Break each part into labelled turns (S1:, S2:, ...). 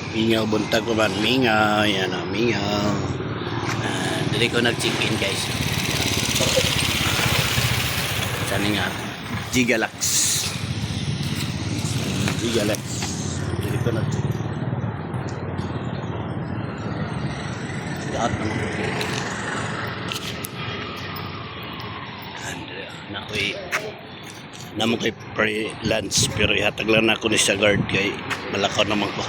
S1: Mingaw buntag ko man, mingaw, yan o, mingaw. Dili ko nag-check-in guys. Saan nga? Gigalax. Gigalax. Dili ko nag-check-in. Lahat naman. Nakoy namo kay pre-lunch pero ihatag lang ako ni sa guard kay malakaw naman ko.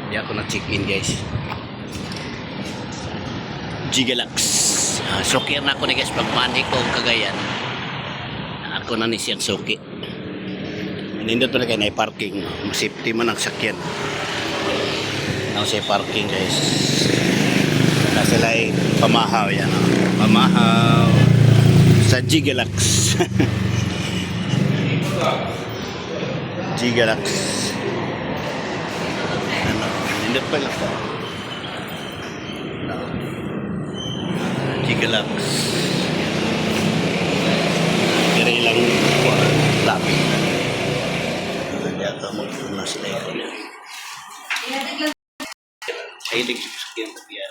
S1: Hindi ako na-check-in guys. Gigalax. Sukir na ako ni guys pag mani ko Cagayan. Ako na ni siyang suki. Nindot pa na kayo na parking. Safety man ang sakyan. Ako siya parking guys. Na sila ay pamahaw yan. Pamahaw sa Gigalax. Gigalax. Ano, nindot pa lang. Gigalax. Kira ilang lapit. Hindi ako magpunas na yun. Hilig sa sakyan na biya.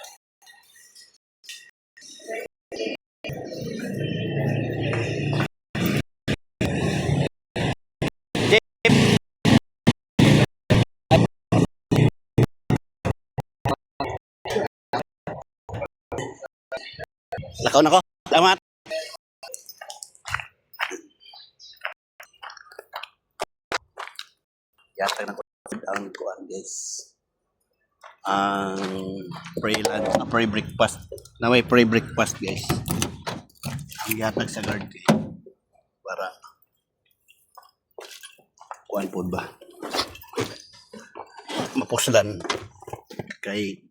S1: Lakaw na ko. Salamat. Yatag na ko ang kuan guys. Ang pre-breakfast. Na may pre-breakfast guys. Ang yatag sa guard guys. Para kuan po ba? Mapuslan. Kay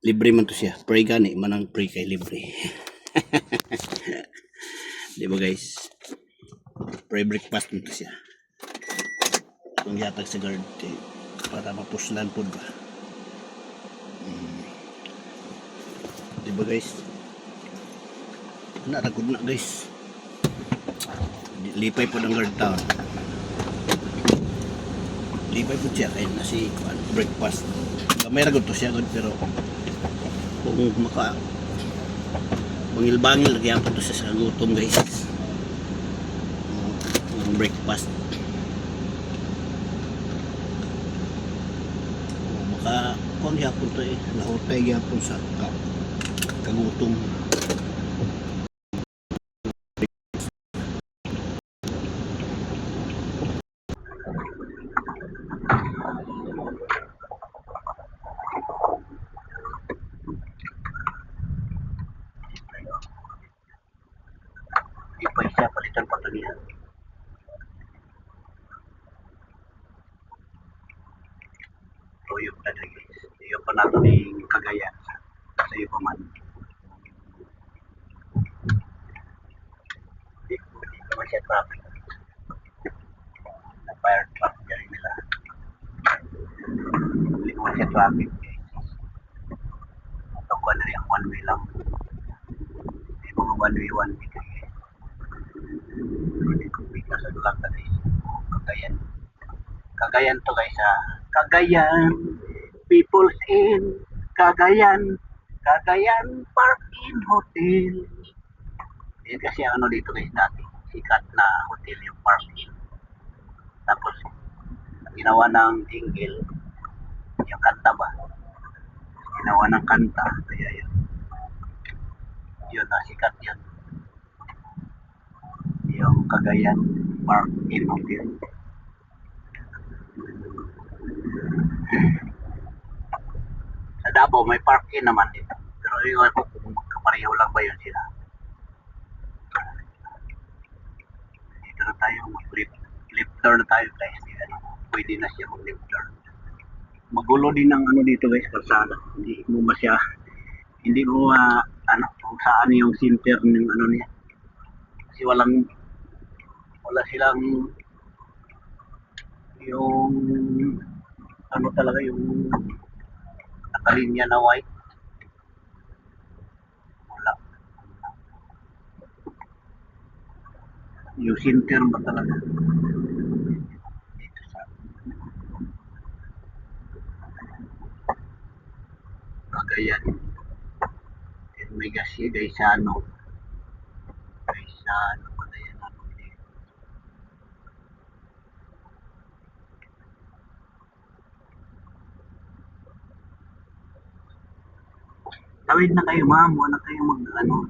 S1: libre man to siya. Pre gani manang pre kay libre. Di ba guys? Pre-breakfast man to siya. Ang yatag sa guard para mapuslan po ba. Di ba guys? Naragod na guys. Lipay po ng guard town. Lipay po siya kaya nasi breakfast. May ragod to siya good pero kung maka bangil-bangil lagyan po to siya sa gutom guys. Ang breakfast. Maka kung yapon to nahutay yapon sa kagutom. Ipay siya palitan pa niya. Tuyok na rin guys. Tuyok pa nato ng Cagayan sa iyo pa man. Hindi naman siya traffic. Na-fire truck dyan nila. Hindi naman siya traffic guys. Ito ko na yung one way lang. May mga one way guys. Hindi ko bigla sa dulang na guys. Cagayan. Cagayan to guys ha. Cagayan. People's in Cagayan. Cagayan Park in Hotel. Yan kasi ang ano dito guys dati. Sikat na hotel yung Park in. Tapos ginawa ng Engel yung kanta ba? Ginawa ng kanta. Kaya yun. Yun na sikat yan. Yung Cagayan Park in Hotel. Sa Davao may park-in naman dito. Pero yung kung kapareho lang ba yun sila. Dito na tayo mag-lift turn na tayo guys. Pwede na siya mag-lift turn. Magulo din ang ano dito guys, kalsada. Hindi mo ano kung saan yung center ng ano niya. Kasi wala silang yung ano talaga yung nakalinya na white. Wala. Yung center ba talaga? Dito sa Cagayan. And may gasi guys sa ano. Guys sa ano Cagayan ano. Tawid na kayo ma'am, huwag na kayo mag ano.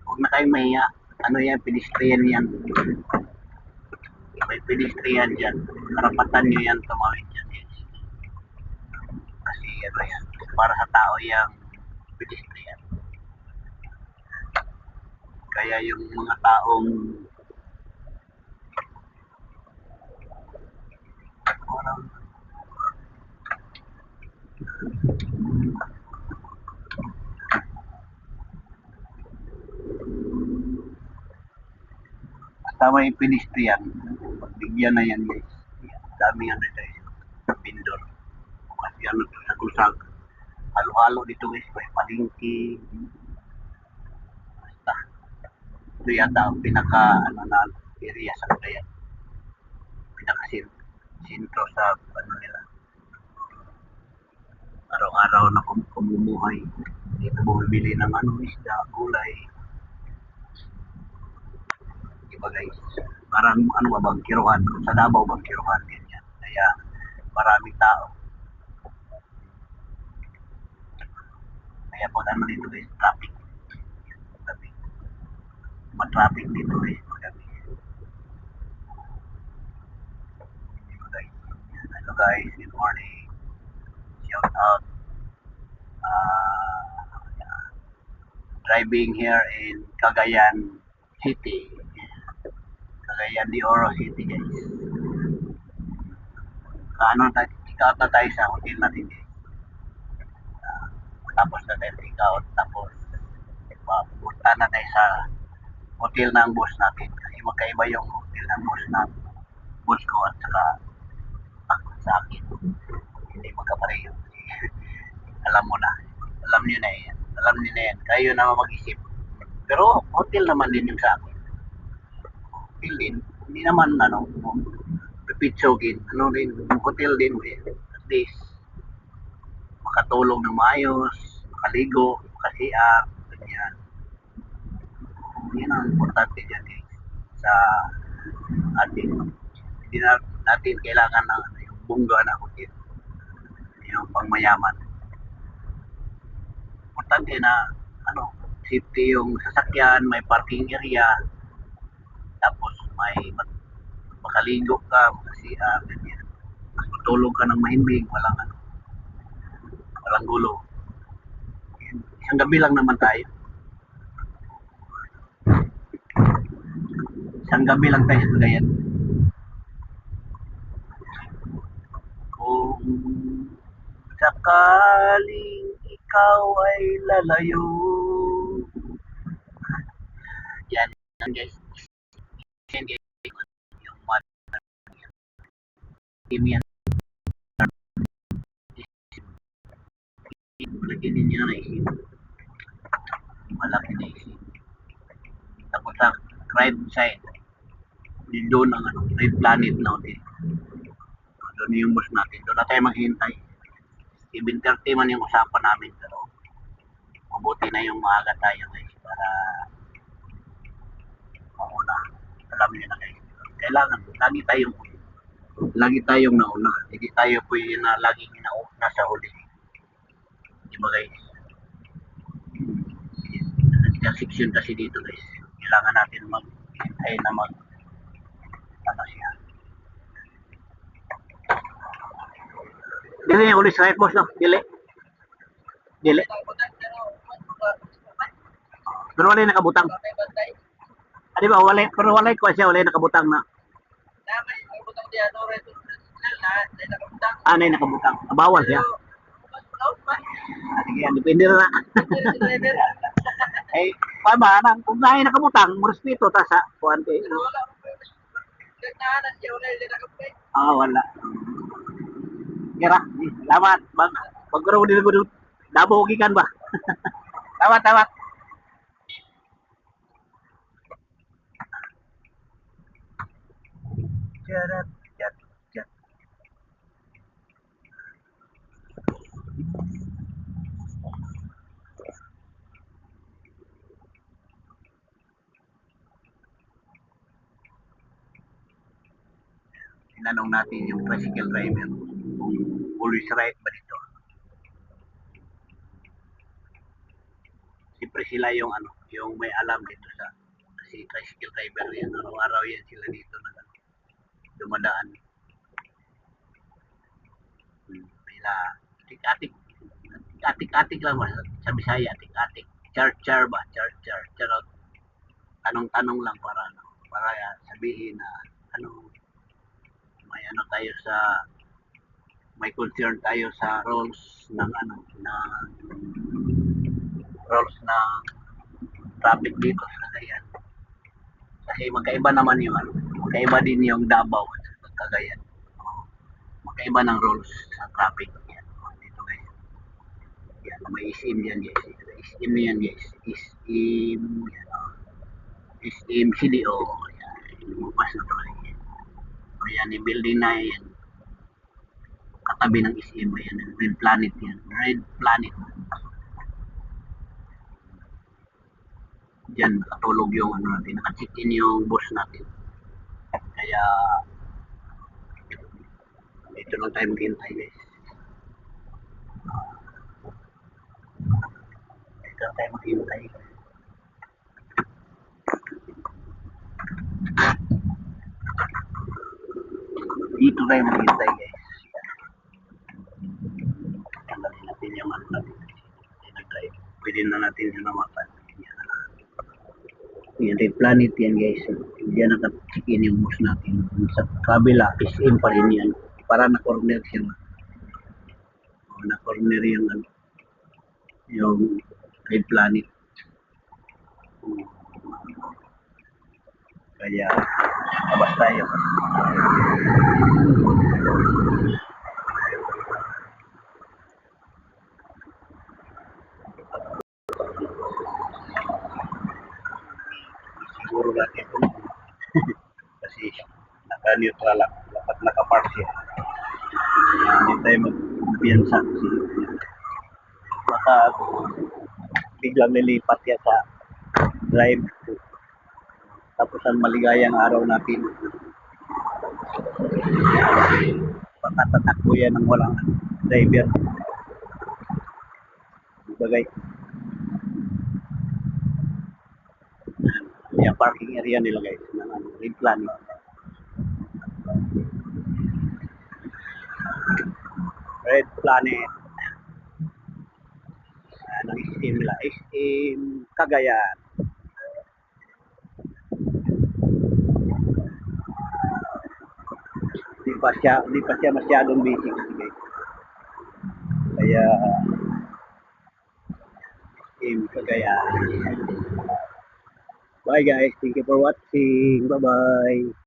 S1: Huwag na kayo mahiya. Ano yan, pedestrian yan. May pedestrian dyan. Karapatan nyo yan tumawid dyan. Yes. Kasi ano yan, para sa tao yung pedestrian. Kaya yung mga taong walang basta may pedestrian, bigyan na yan guys. Dami yan dito guys. Pindor. Kasi ano to sa kusag. Halo-halo dito guys. May palingki. Basta. Ito yata ang pinaka ano na area sa Cagayan. Pinaka sentro sa ano nila. Araw-araw na kumumuhay. Dito bumibili ng ano isda, gulay. Diba guys? Parang ano ba bang kiruhan? Sa Davao bang kiruhan ganyan. Kaya maraming tao. Kaya po ano dito guys, traffic. Ma-traffic dito guys. Hello guys, good morning. Shout out. Yeah. Driving here in Cagayan City. Cagayan de Oro City guys. Ano tayo, ikaw na tayo sa hotel natin guys. Tapos na tayo ikaw, tapos pupunta na tayo sa hotel ng boss natin. Kasi magkaiba yung hotel ng boss ko at saka sa akin. Hindi magkapareho. Alam mo na. Alam niyo na yan. Alam niyo na yan. Kayo na mag-isip. Pero hotel naman din yung sa akin. Hotel din. Hindi naman ano, pipitsogin. Ano din, hotel din. At least, makatulog ng maayos, makaligo, makasiar, ganyan. Yan ang importante dyan eh. Sa atin. Hindi na natin kailangan ng yung bungga na hotel. Yung pangmayaman. Importante na ano, safety yung sasakyan, may parking area, tapos may makaligo ka, makasiar, ganyan. Matulog ka ng mahimbing, walang gulo. Isang gabi lang naman tayo. Isang gabi lang tayo sa Cagayan. Kung sakaling ikaw ay lalayo. Yan guys. Yan guys. Yung team yan. Malaki din niya naisip. Malaki na isip. Tapos sa right side. Doon ang ano, red planet na hotel. Doon yung bus natin. Doon na tayo maghintay. 7:30 man yung usapan namin. Pero mabuti na yung maaga tayo guys. Para mauna. Alam niyo na guys. Kailangan lagi tayong nauna. Hindi tayo pwede na laging nasa huli. Di ba guys? Intersection kasi dito guys. Kailangan natin maghintay na ano siya. Dili yung ulit sa right boss no? Dili. Pero wala nakabutang. Di ba wala pero wala ko siya wala nakabutang na. Ano yung nakabutang? Bawal siya. Sige, depende na. Eh, pa nang kung naay nakabutang, mo respeto ta sa kuante. Wala. Kira, salamat. Pagkaro dito ko dabo gikan ba? Tawat. Jarat, jat. tinanong natin yung tricycle driver kung always right ba dito. Siyempre sila yung ano, yung may alam dito sa kasi tricycle driver yan, araw-araw yan sila dito na ano, dumadaan. Sila atik-atik, atik-atik lang ba sa Bisaya, atik-atik. Char-char ba? Char-char. Charot. Tanong-tanong lang para sabihin na ano, may ano tayo sa may concern tayo sa rules ng ano na rules ng traffic dito sa Cagayan. Kasi magkaiba naman yung ano, magkaiba din yung Davao at Cagayan. Magkaiba ng rules sa traffic yan. Dito guys. Yan, may isim yan guys. Isim yan guys. Isim yan. Isim CDO. Yan, lumabas na to. Ayan, yung building na yan. Katabi ng isim yan. Red Planet yan. Red Planet. Diyan nakatulog yung ano natin, naka-check in yung boss natin. Kaya dito lang tayo maghintay guys. Dito lang tayo maghintay. Dito tayo maghintay guys. Tanggalin natin yung ano natin. Pwede na natin sinamakan. Yan, Red Planet yan guys. Diyan naka-check in yung boss natin. Sa kabila, SM pa rin yan. Para na-corner siya. Na-corner yung ano, yung Red Planet. Kaya, labas tayo. Siguro natin ito. Kasi, naka-neutral lang. Dapat naka-park siya. Hindi tayo magpiyansa. Baka biglang nilipat yan sa drive. Tapos ang maligayang araw natin. Baka tatakbo yan ng walang driver. Diba guys? Yung parking area nila guys. Red Planet. Red Planet. Ng SM nila. SM Cagayan. Hindi pa siya masyadong busy guys. Kaya SM Cagayan. Bye guys. Thank you for watching. Bye bye.